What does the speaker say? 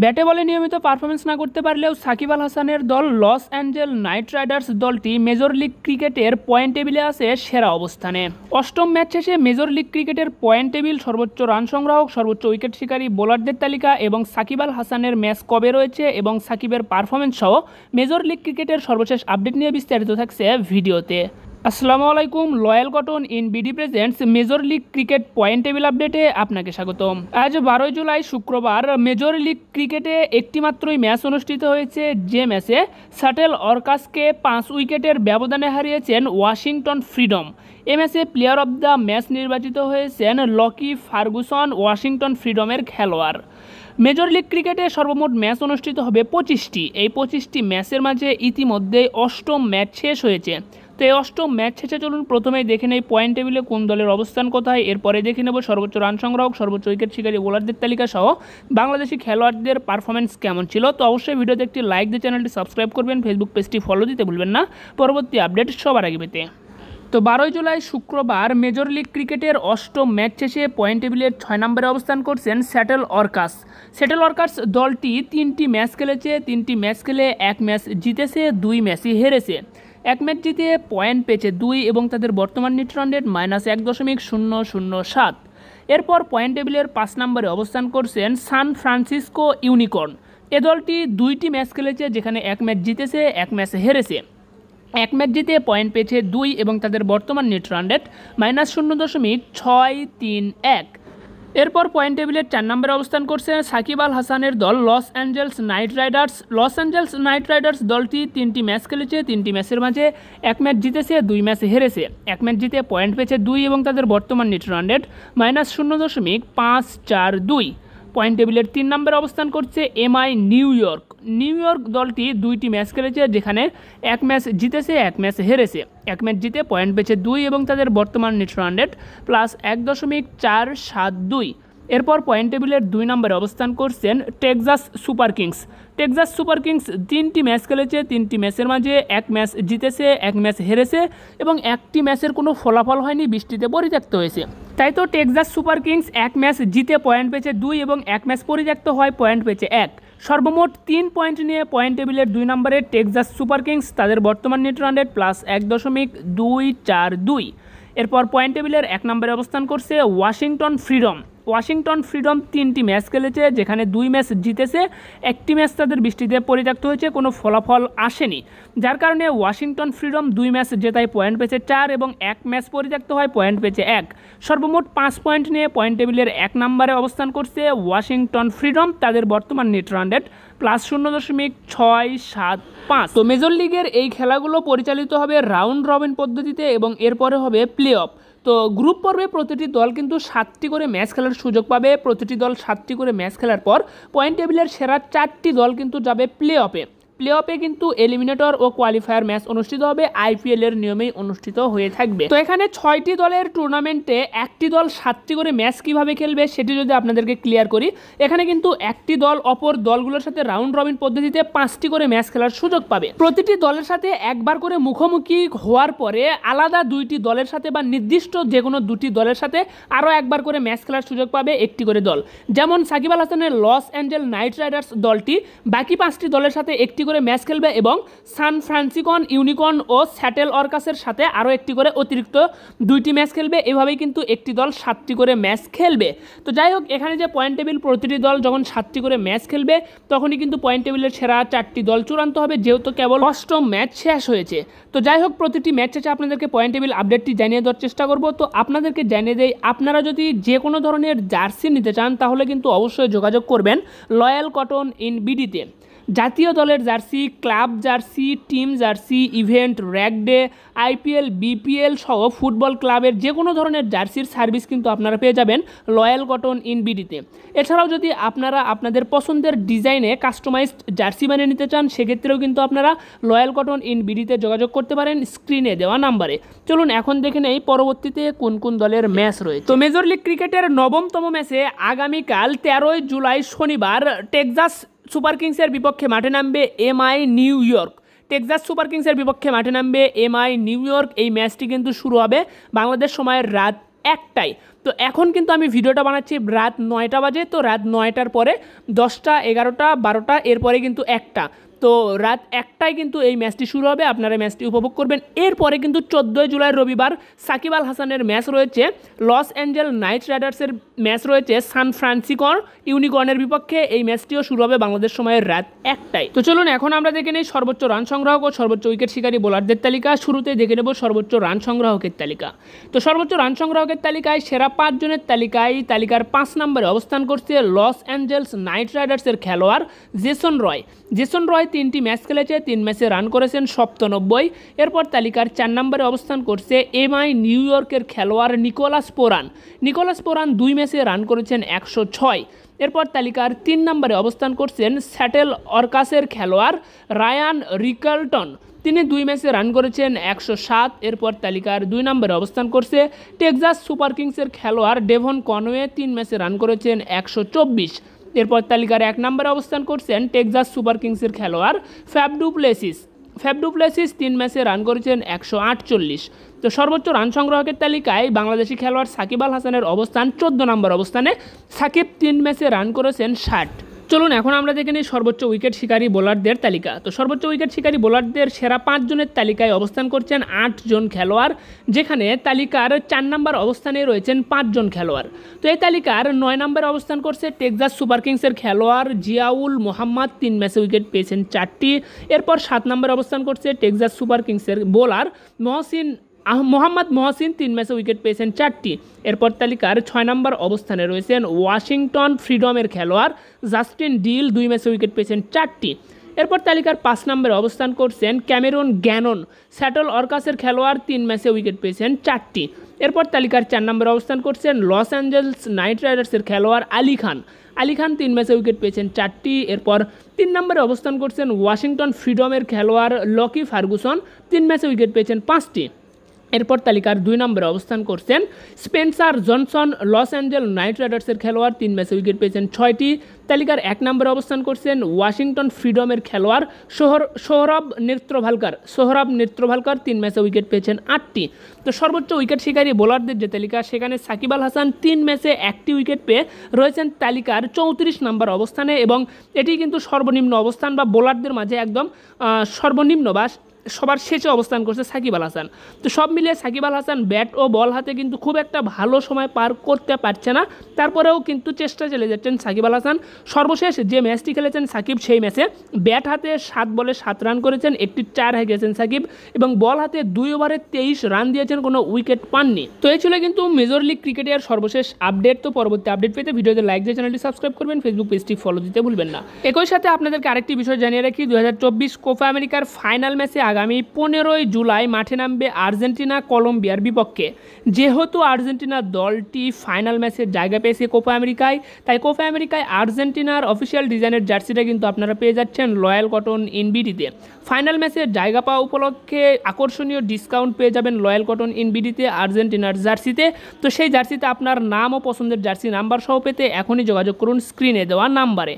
ব্যাটে বলে নিয়মিত পারফরমেন্স না করতে পারলেও সাকিব আল হাসানের দল লস অ্যাঞ্জেল নাইট রাইডার্স দলটি মেজর লিগ ক্রিকেটের পয়েন্ট টেবিলে আছে সেরা অবস্থানে। অষ্টম ম্যাচ শেষে মেজর লিগ ক্রিকেটের পয়েন্ট টেবিল, সর্বোচ্চ রান সংগ্রাহক, সর্বোচ্চ উইকেট শিকারী বোলারদের তালিকা এবং সাকিব আল হাসানের ম্যাচ কবে রয়েছে এবং সাকিবের পারফরমেন্স সহ মেজর লিগ ক্রিকেটের সর্বশেষ আপডেট নিয়ে বিস্তারিত থাকছে ভিডিওতে। আসসালামু আলাইকুম, loyal cotton in BD presents major league cricket point table আপডেটে আপনাকে স্বাগতম। আজ 12 জুলাই শুক্রবার মেজর লিগ ক্রিকেটে একটি মাত্রই ম্যাচ অনুষ্ঠিত হয়েছে, যে ম্যাচে শাটেল অর্কাসকে 5 উইকেটের ব্যবধানে হারিয়েছেন ওয়াশিংটন ফ্রিডম। এ ম্যাচে প্লেয়ার অব দ্য ম্যাচ নির্বাচিত হয়েছেন লকি ফার্গুসন, ওয়াশিংটন ফ্রিডমের খেলোয়াড়। মেজর লিগ ক্রিকেটে সর্বমোট ম্যাচ অনুষ্ঠিত হবে 25টি। এই 25টি ম্যাচের মাঝে ইতিমধ্যেই অষ্টম ম্যাচ শেষ হয়েছে। তো এই অষ্টম ম্যাচ শেষে চলুন প্রথমেই দেখে নেই পয়েন্ট টেবিলে কোন দলের অবস্থান কোথায়। এরপরে দেখে নেব সর্বোচ্চ রান সংগ্রাহক, সর্বোচ্চ উইকেট শিকারী বোলারদের তালিকা সহ বাংলাদেশি খেলোয়াড়দের পারফরমেন্স কেমন ছিল। তো অবশ্যই ভিডিওতে একটি লাইক দিয়ে চ্যানেলটি সাবস্ক্রাইব করবেন, ফেসবুক পেজটি ফলো দিতে ভুলবেন না পরবর্তী আপডেট সবার আগে পেতে। তো 12 জুলাই শুক্রবার মেজর লিগ ক্রিকেটের অষ্টম ম্যাচ শেষে পয়েন্ট টেবিলের 6 নম্বরে অবস্থান করছেন শাটেল অর্কাস। শাটেল অর্কাস দলটি 3টি ম্যাচ খেলেছে, 3টি ম্যাচ খেলে 1 ম্যাচ জিতেছে, 2 ম্যাচই হেরেছে। 1 ম্যাচ জিতে পয়েন্ট পেয়েছে 2 এবং তাদের বর্তমান নেট রান রেট -1.007। এরপর পয়েন্ট টেবিলের 5 নম্বরে অবস্থান করছেন সান ফ্রান্সিসকো ইউনিকর্ন। এ দলটি 2টি ম্যাচ খেলেছে, যেখানে 1 ম্যাচ জিতেছে, 1 ম্যাচ হেরেছে। 1 ম্যাচ জিতে পয়েন্ট পেয়েছে 2 এবং তাদের বর্তমান নেট রান রেট -0.631। এরপর পয়েন্ট টেবিলের 4 নম্বরে অবস্থান করছে সাকিব আল হাসানের দল Los Angeles Knight Riders. Los Angeles Knight Riders দলটি 3টি ম্যাচ খেলেছে, 3টি ম্যাচের মাঝে 1 ম্যাচ জিতেছে, 2 ম্যাচ হেরেছে। 1 ম্যাচ জিতে পয়েন্ট পেয়েছে 2 এবং তাদের বর্তমান নেট রান রেট -0.542। পয়েন্ট টেবিলের 3 নম্বরে অবস্থান করছে MI New York. New York দলটি 2টি ম্যাচ খেলেছে, যেখানে 1 ম্যাচ জিতেছে, 1 ম্যাচ হেরেছে। 1 ম্যাচ জিতে পয়েন্ট পেয়েছে 2 এবং তাদের বর্তমান নেট রান রেট +1.472। এরপর পয়েন্ট টেবিলের 2 নম্বরে অবস্থান করছেন Texas Super Kings. Texas Super Kings 3টি ম্যাচ খেলেছে, 3টি ম্যাচের মাঝে 1 ম্যাচ জিতেছে, 1 ম্যাচ হেরেছে এবং 1টি ম্যাচের কোনো ফলাফল হয়নি, বৃষ্টিতে পরিত্যক্ত হয়েছে। তাই তো টেক্সাস সুপার কিংস 1 ম্যাচ জিতে পয়েন্ট পেয়েছে 2 এবং 1 ম্যাচ পরিত্যক্ত হয় পয়েন্ট পেয়েছে 1। সর্বমোট 3 পয়েন্ট নিয়ে পয়েন্ট টেবিলের 2 নম্বরে টেক্সাস সুপার কিংস, তাদের বর্তমান নেট রান রেট +1.242। এরপর পয়েন্ট টেবিলের 1 নম্বরে অবস্থান করছে ওয়াশিংটন ফ্রিডম। ওয়াশিংটন ফ্রিডম 3টি ম্যাচ খেলেছে, যেখানে 2 ম্যাচ জিতেছে, 1টি ম্যাচ তাদের বৃষ্টিতে পরিত্যক্ত হয়েছে, কোনো ফলাফল আসেনি, যার কারণে ওয়াশিংটন ফ্রিডম 2 ম্যাচ জেতায় পয়েন্ট পেয়েছে 4 এবং 1 ম্যাচ পরিত্যক্ত হয় পয়েন্ট পেয়েছে 1। সর্বমোট 5 পয়েন্ট নিয়ে পয়েন্ট টেবিলের 1 নম্বরে অবস্থান করছে ওয়াশিংটন ফ্রিডম, তাদের বর্তমান নেট রান রেট +0.675। তো মেজর লিগের এই খেলাগুলো পরিচালিত হবে রাউন্ড রবিন পদ্ধতিতে এবং এরপরে হবে প্লে অফ। তো গ্রুপ পর্বে প্রতিটি দল কিন্তু 7টি করে ম্যাচ খেলার সুযোগ পাবে। প্রতিটি দল 7টি করে ম্যাচ খেলার পর পয়েন্ট টেবিলের সেরা 4টি দল কিন্তু যাবে প্লে অফে। প্লে অফে কিন্তু এলিমিনেটর ও কোয়ালিফায়ার ম্যাচ অনুষ্ঠিত হবে, আইপিএল এর নিয়মেই অনুষ্ঠিত হয়ে থাকবে। তো এখানে 6টি দলের টুর্নামেন্টে একটি দল 7টি করে ম্যাচ কিভাবে খেলবে সেটি যদি আপনাদেরকে ক্লিয়ার করি, এখানে কিন্তু একটি দল অপর দলগুলোর সাথে রাউন্ড রবিন পদ্ধতিতে 5টি করে ম্যাচ খেলার সুযোগ পাবে। প্রতিটি দলের সাথে একবার করে মুখোমুখি হওয়ার পরে আলাদা 2টি দলের সাথে বা নির্দিষ্ট যে কোনো 2টি দলের সাথে আরও একবার করে ম্যাচ খেলার সুযোগ পাবে একটি করে দল। যেমন সাকিব আল হাসানের লস অ্যাঞ্জেল নাইট রাইডার্স দলটি বাকি 5টি দলের সাথে একটি করে ম্যাচ খেলবে এবং সান ফ্রান্সিসকো ইউনিকর্ন ও শাটেল অর্কাসের সাথে আরও একটি করে অতিরিক্ত 2টি ম্যাচ খেলবে। এভাবেই কিন্তু একটি দল 7টি করে ম্যাচ খেলবে। তো যাই হোক, এখানে যে পয়েন্ট টেবিল, প্রতিটি দল যখন 7টি করে ম্যাচ খেলবে তখনই কিন্তু পয়েন্ট টেবিলের সেরা 4টি দল চূড়ান্ত হবে, যেহেতু কেবল অষ্টম ম্যাচ শেষ হয়েছে। তো যাই হোক, প্রতিটি ম্যাচ শেষে আপনাদেরকে পয়েন্ট টেবিল আপডেটটি জানিয়ে দেওয়ার চেষ্টা করব। তো আপনাদেরকে জানিয়ে দেই, আপনারা যদি যে কোনো ধরনের জার্সি নিতে চান তাহলে কিন্তু অবশ্যই যোগাযোগ করবেন লয়াল কটন ইন বিডিতে। জাতীয় দলের jersey, club jersey, team jersey, event, rag day, IPL, BPL সহ ফুটবল ক্লাবের যে কোনো ধরনের জার্সির সার্ভিস কিন্তু আপনারা পেয়ে যাবেন লয়াল কটন ইন বিডিতে। এছাড়াও যদি আপনারা আপনাদের পছন্দের ডিজাইনে কাস্টমাইজড জার্সি বানিয়ে নিতে চান, সেক্ষেত্রেও কিন্তু আপনারা লয়াল কটন ইন বিডিতে যোগাযোগ করতে পারেন স্ক্রিনে দেওয়া নাম্বারে। চলুন এখন দেখে নেই পরবর্তীতে কোন কোন দলের ম্যাচ রয়েছে। তো মেজর লিগ ক্রিকেটের 9তম ম্যাচে আগামীকাল 13 জুলাই শনিবার টেক্সাস সুপার কিংসের বিপক্ষে মাঠে নামবে MI New York. Texas super কিংসের বিপক্ষে মাঠে নামবে এমআই নিউ ইয়র্ক। এই ম্যাচটি কিন্তু শুরু হবে বাংলাদেশ সময়ের রাত 1টায়। তো এখন কিন্তু আমি ভিডিওটা বানাচ্ছি রাত 9টা বাজে, তো রাত 9টার পরে 10টা, 11টা, 12টা, এরপরে কিন্তু 1টা, তো রাত 1টায় কিন্তু এই ম্যাচটি শুরু হবে, আপনারা ম্যাচটি উপভোগ করবেন। এরপরে কিন্তু 14 জুলাই রবিবার সাকিব আল হাসানের ম্যাচ রয়েছে, লস অ্যাঞ্জেল নাইট রাইডার্সের ম্যাচ রয়েছে সান ফ্রান্সিসকো ইউনিকর্নের বিপক্ষে। এই ম্যাচটিও শুরু হবে বাংলাদেশ সময়ের রাত 1টায়। তো চলুন এখন আমরা দেখে নিই সর্বোচ্চ রান সংগ্রাহক ও সর্বোচ্চ উইকেট শিকারী বোলারদের তালিকা। শুরুতে দেখে নেব সর্বোচ্চ রান সংগ্রাহকের তালিকা। তো সর্বোচ্চ রান সংগ্রাহকের তালিকায় সেরা 5 জনের তালিকার 5 নম্বরে অবস্থান করছে লস অ্যাঞ্জেলস নাইট রাইডার্সের খেলোয়াড় জেসন রয়। জেসন রয় 3টি ম্যাচ খেলেছে, 3 ম্যাচে রান করেছেন 97। এরপর তালিকার 4 নম্বরে অবস্থান করছে এমআই নিউ ইয়র্কের খেলোয়াড় নিকোলাস পোরান। নিকোলাস পোরান 2 ম্যাচে রান করেছেন 106। এরপর তালিকার 3 নম্বরে অবস্থান করছেন স্যাটেল অর্কাসের খেলোয়াড় রায়ান রিকালটন। তিনি 2 ম্যাচে রান করেছেন 107। এরপর তালিকার 2 নম্বরে অবস্থান করছে টেক্সাস সুপার কিংসের খেলোয়াড় ডেভন কনওয়ে, 3 ম্যাচে রান করেছেন 124। এরপর তালিকার 1 নম্বরে অবস্থান করছেন টেক্সাস সুপার কিংসের খেলোয়াড় ফ্যাফ ডু প্লেসিস 3 ম্যাচে রান করেছেন 148। তো সর্বোচ্চ রান সংগ্রাহকের তালিকায় বাংলাদেশি খেলোয়াড় সাকিব আল হাসানের অবস্থান 14 নম্বর অবস্থানে। সাকিব 3 ম্যাচে রান করেছেন 60। চলুন এখন আমরা দেখে নিই সর্বোচ্চ উইকেট শিকারী বোলারদের তালিকা। তো সর্বোচ্চ উইকেট শিকারী বোলারদের সেরা 5 জনের তালিকায় অবস্থান করছেন 8 জন খেলোয়াড়, যেখানে তালিকার 4 নম্বর অবস্থানে রয়েছেন 5 জন খেলোয়াড়। তো এই তালিকার 9 নম্বরে অবস্থান করছে টেক্সাস সুপার কিংসের খেলোয়াড় জিয়াউল মোহাম্মদ, 3 ম্যাচে উইকেট পেয়েছেন 4টি। এরপর 7 নম্বরে অবস্থান করছে টেক্সাস সুপার কিংসের বোলার মোহাম্মদ মহসিন, 3 ম্যাচে উইকেট পেয়েছেন 4টি। এরপর তালিকার 6 নম্বর অবস্থানে রয়েছেন ওয়াশিংটন ফ্রিডমের খেলোয়াড় জাস্টিন ডিল, 2 ম্যাচে উইকেট পেয়েছেন 4টি। এরপর তালিকার 5 নম্বরে অবস্থান করছেন ক্যামেরন গ্যানন, স্যাটল অর্কাসের খেলোয়াড়, 3 ম্যাচে উইকেট পেয়েছেন 4টি। এরপর তালিকার 4 নম্বরে অবস্থান করছেন লস অ্যাঞ্জেলস নাইট রাইডার্সের খেলোয়াড় আলী খান 3 ম্যাচে উইকেট পেয়েছেন 4টি। এরপর 3 নম্বরে অবস্থান করছেন ওয়াশিংটন ফ্রিডমের খেলোয়াড় লকি ফার্গুসন, 3 ম্যাচে উইকেট পেয়েছেন 5টি। এরপর তালিকার 2 নম্বরে অবস্থান করছেন Spencer Johnson, Los Angeles knight রাইডার্সের খেলোয়াড়, 3 ম্যাচে উইকেট পেয়েছেন 6টি। তালিকার 1 নম্বরে অবস্থান করছেন ওয়াশিংটন ফ্রিডমের খেলোয়াড় সোহরাব নেত্রভালকার, 3 ম্যাচে উইকেট পেয়েছেন 8টি। তো সর্বোচ্চ উইকেট শিকারী বোলারদের যে তালিকা, সেখানে সাকিব আল হাসান 3 ম্যাচে 1টি উইকেট পেয়ে রয়েছেন তালিকার 34 নম্বর অবস্থানে, এবং এটি কিন্তু সর্বনিম্ন অবস্থান বা বোলারদের মাঝে একদম সর্বনিম্ন বা সবার শেষে অবস্থান করছে সাকিব আল হাসান। তো সব মিলিয়ে সাকিব আল হাসান ব্যাট ও বল হাতে কিন্তু খুব একটা ভালো সময় পার করতে পারছে না, তারপরেও কিন্তু চেষ্টা চালিয়ে যাচ্ছেন সাকিব আল হাসান। সর্বশেষ যে ম্যাচটি খেলেছেন সাকিব, সেই ম্যাচে ব্যাট হাতে 7 বলে 7 রান করেছেন, একটি 4 হয়ে গেছেন সাকিব, এবং বল হাতে 2 ওভারে 23 রান দিয়েছেন, কোনো উইকেট পাননি। তো এই ছিল কিন্তু মেজর লিগ ক্রিকেটের সর্বশেষ আপডেট। তো পরবর্তী আপডেট পেতে ভিডিওতে লাইক দিয়ে চ্যানেলটি সাবস্ক্রাইব করবেন, ফেসবুক পেজটি ফলো দিতে ভুলবেন না। একই সাথে আপনাদেরকে আরেকটি বিষয় জানিয়ে রাখি, 2024 কোপা আমেরিকার ফাইনাল ম্যাচে আগামী 15 জুলাই মাঠে নামবে আর্জেন্টিনা কলম্বিয়ার বিপক্ষে। যেহেতু আর্জেন্টিনা দলটি ফাইনাল ম্যাচের জায়গা পেয়েছে কোপা আমেরিকায়, তাই কোপা আমেরিকায় আর্জেন্টিনার অফিসিয়াল ডিজাইনের জার্সিটা কিন্তু আপনারা পেয়ে যাচ্ছেন লয়াল কটন ইনবিডিতে। ফাইনাল ম্যাচের জায়গা পাওয়া উপলক্ষে আকর্ষণীয় ডিসকাউন্ট পেয়ে যাবেন লয়াল কটন ইনবিডিতে আর্জেন্টিনার জার্সিতে। তো সেই জার্সিতে আপনার নাম ও পছন্দের জার্সি নাম্বার সহ পেতে এখনই যোগাযোগ করুন স্ক্রিনে দেওয়া নাম্বারে।